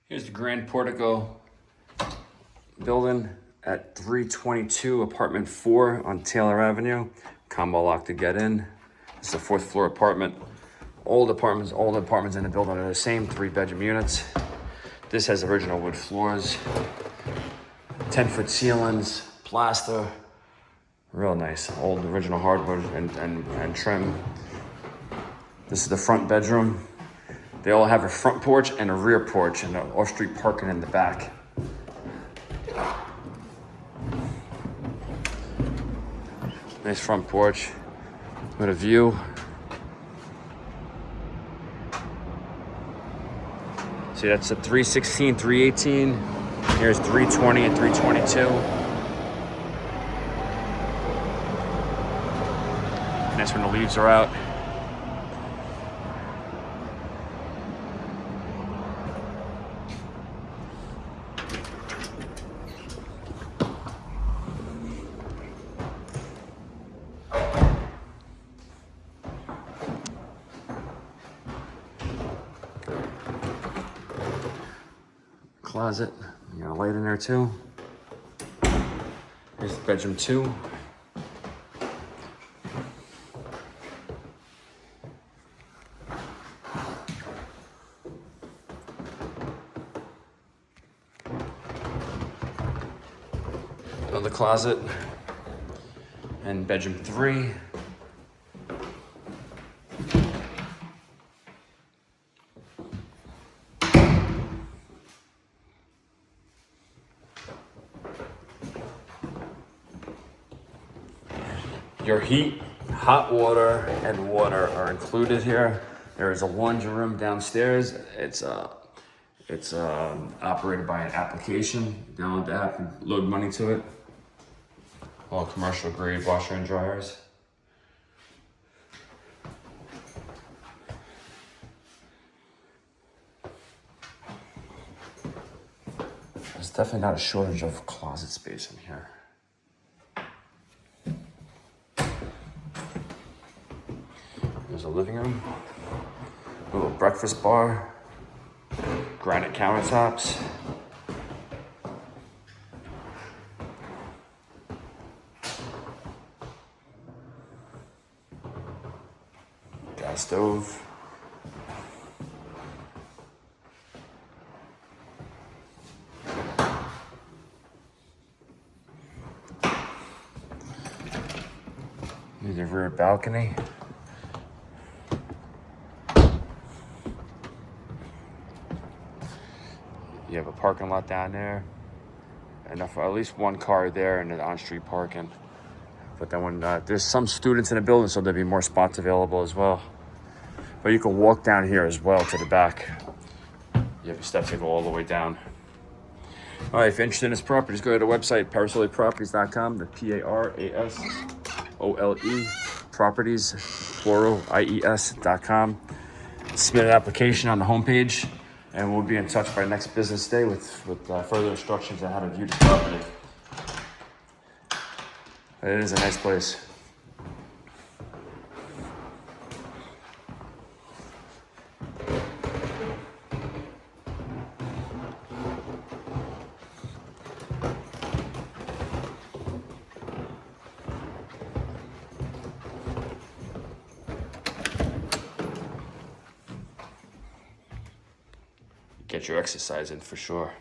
Here's the Grand Portico building at 322 apartment 4 on Taylor Avenue. Combo lock to get in. It's a 4th floor apartment. All the apartments in the building are the same, 3-bedroom units. This has original wood floors, 10-foot ceilings, plaster. Real nice, old original hardwood and trim. This is the front bedroom. They all have a front porch and a rear porch and an off-street parking in the back. Nice front porch with a view. See, that's a 316, 318. Here's 320 and 322. And that's when the leaves are out. Closet, you got a light in there too. Here's bedroom 2. Another closet. And bedroom 3. Your heat, hot water, and water are included here. There is a laundry room downstairs. It's operated by an application. Download the app and load money to it. All commercial grade washer and dryers. There's definitely not a shortage of closet space in here. There's a living room, a little breakfast bar, granite countertops. Gas stove. Here's a rear balcony. You have a parking lot down there. Enough for at least one car there and an on-street parking. But then when there's some students in the building, so there'll be more spots available as well. But you can walk down here as well to the back. You have steps to go all the way down. All right, if you're interested in this property, just go to the website, parasoleproperties.com, the P-A-R-A-S-O-L-E, properties, plural, I-E-S.com. Submit an application on the homepage, and we'll be in touch by next business day with further instructions on how to view the property. It is a nice place. Get your exercise in for sure.